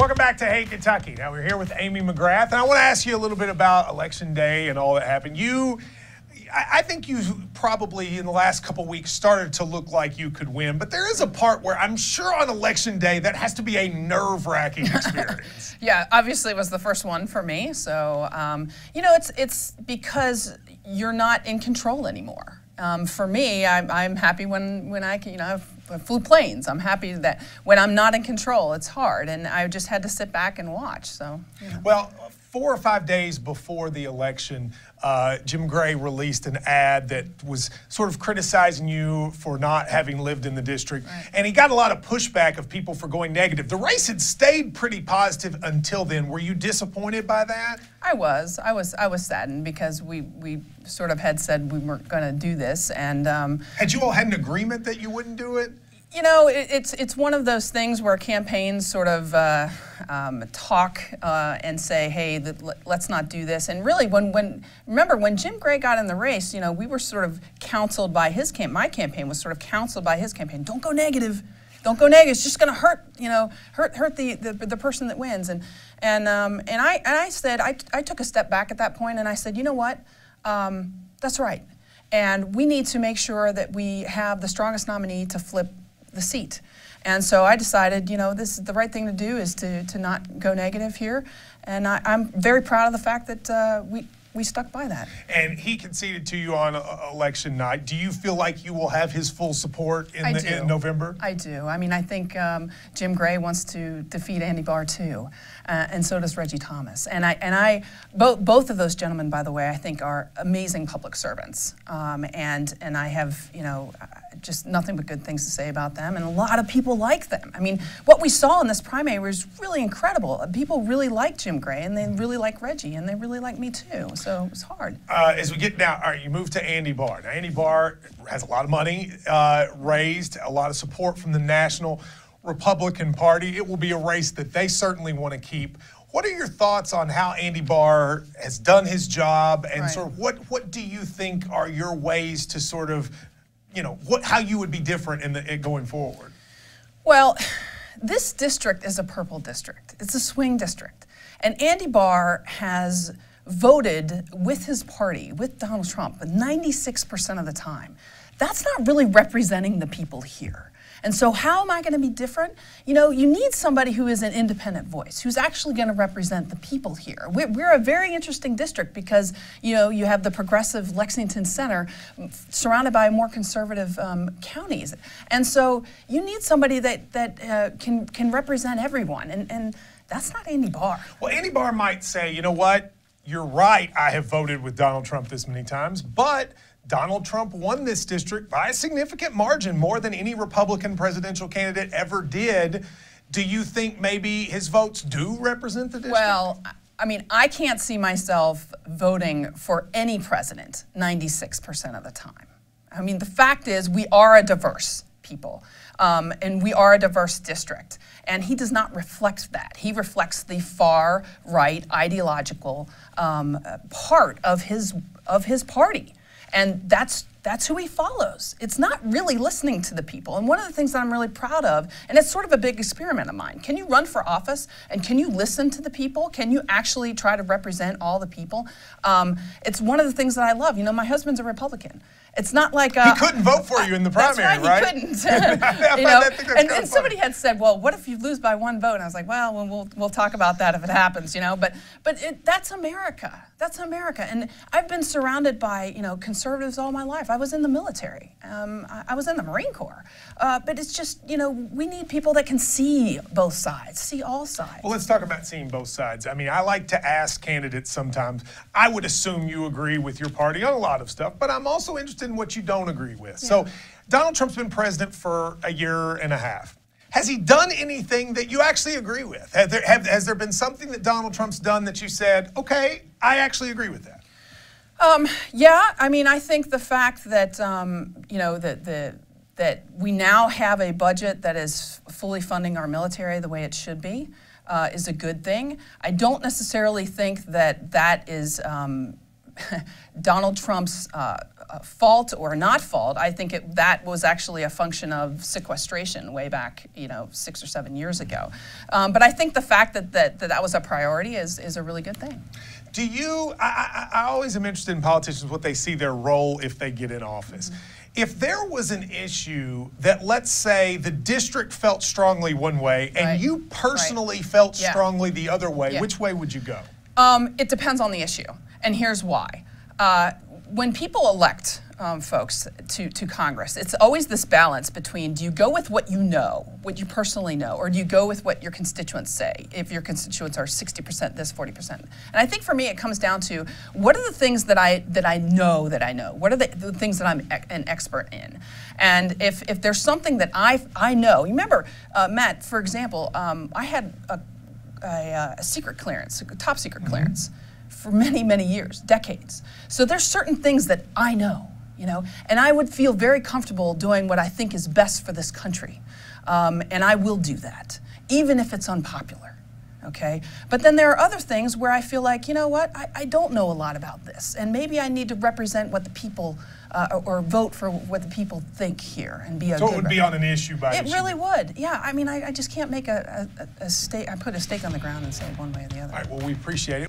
Welcome back to Hey Kentucky. Now we're here with Amy McGrath, and I want to ask you a little bit about Election Day and all that happened. I think you probably in the last couple of weeks started to look like you could win, but there is a part where I'm sure on Election Day that has to be a nerve-wracking experience. Yeah, obviously it was the first one for me. So, you know, it's because you're not in control anymore. For me, I'm happy when I can, you know, I flew planes. I'm happy that when I'm not in control, it's hard, and I just had to sit back and watch. So, you know. Well, 4 or 5 days before the election, Jim Gray released an ad that was sort of criticizing you for not having lived in the district, right. And he got a lot of pushback of people for going negative. The race had stayed pretty positive until then. Were you disappointed by that? I was saddened because we sort of had said we weren't going to do this, and had you all had an agreement that you wouldn't do it? You know, it's one of those things where campaigns sort of talk and say, hey, let's not do this. And really, remember when Jim Gray got in the race, you know, we were sort of counseled by his campaign. My campaign was sort of counseled by his campaign. Don't go negative. Don't go negative. It's just going to hurt, you know, hurt the person that wins. And I said, I took a step back at that point, and I said, you know what, that's right. And we need to make sure that we have the strongest nominee to flip the seat. And so I decided, you know, this is the right thing to do, is to not go negative here. And I'm very proud of the fact that we stuck by that. And he conceded to you on election night. Do you feel like you will have his full support in November? I do. I mean, I think Jim Gray wants to defeat Andy Barr too, and so does Reggie Thomas. And both of those gentlemen, by the way, I think are amazing public servants. And I have, you know, just nothing but good things to say about them, and a lot of people like them. I mean, what we saw in this primary was really incredible. People really like Jim Gray, and they really like Reggie, and they really like me too. So it's hard. As we get now, all right, you move to Andy Barr. Now, Andy Barr has a lot of money raised, a lot of support from the National Republican Party. It will be a race that they certainly want to keep. What are your thoughts on how Andy Barr has done his job, and sort of what do you think are your ways to sort of, you know, how you would be different in going forward? Well, this district is a purple district. It's a swing district. And Andy Barr has voted with his party, with Donald Trump, 96% of the time. That's not really representing the people here. And so how am I going to be different? You know, you need somebody who is an independent voice, who's actually going to represent the people here. We're a very interesting district because, you know, you have the progressive Lexington Center surrounded by more conservative counties. And so you need somebody that can represent everyone. And that's not Andy Barr. Well, Andy Barr might say, you know what, you're right, I have voted with Donald Trump this many times, but Donald Trump won this district by a significant margin, more than any Republican presidential candidate ever did. Do you think maybe his votes do represent the district? Well, I mean, I can't see myself voting for any president 96% of the time. I mean, the fact is we are a diverse people, and we are a diverse district. And he does not reflect that. He reflects the far right ideological part of his party. And that's who he follows. It's not really listening to the people. And one of the things that I'm really proud of, and it's sort of a big experiment of mine, can you run for office and can you listen to the people? Can you actually try to represent all the people? It's one of the things that I love. You know, my husband's a Republican. It's not like he couldn't vote for you in the primary, right? He couldn't. You know, and somebody had said, "Well, what if you lose by one vote?" And I was like, "Well, we'll talk about that if it happens," you know. But that's America. That's America. And I've been surrounded by, you know, conservatives all my life. I was in the military. I was in the Marine Corps. But it's just, you know, we need people that can see both sides, see all sides. Well, let's talk about seeing both sides. I mean, I like to ask candidates sometimes. I would assume you agree with your party on a lot of stuff, but I'm also interested in what you don't agree with. Yeah. So Donald Trump's been president for a year and a half. Has he done anything that you actually agree with? Has there been something that Donald Trump's done that you said, okay, I actually agree with that? Yeah, I mean, I think the fact that, you know, that we now have a budget that is fully funding our military the way it should be is a good thing. I don't necessarily think that that is Donald Trump's fault or not fault. I think that was actually a function of sequestration way back, 6 or 7 years ago. But I think the fact that was a priority is a really good thing. Do you, I always am interested in politicians, what they see their role if they get in office. If there was an issue that, let's say, the district felt strongly one way and you personally felt strongly the other way, which way would you go? It depends on the issue, and here's why. When people elect folks to Congress, it's always this balance between, do you go with what you know, what you personally know, or do you go with what your constituents say, if your constituents are 60% this, 40%? And I think for me it comes down to, what are the things that I know? What are the things that I'm an expert in? And if there's something that I know, remember, Matt, for example, I had a secret clearance, a top secret clearance, for many, many years, decades. So there's certain things that I know, and I would feel very comfortable doing what I think is best for this country. And I will do that, even if it's unpopular, okay? But then there are other things where I feel like, you know what, I don't know a lot about this, and maybe I need to represent what the people, or vote for what the people think here and be a So it would be on an issue by issue? It really would, yeah. I mean, I just can't make a stake, I put a stake on the ground and say one way or the other. All right, well, we appreciate it.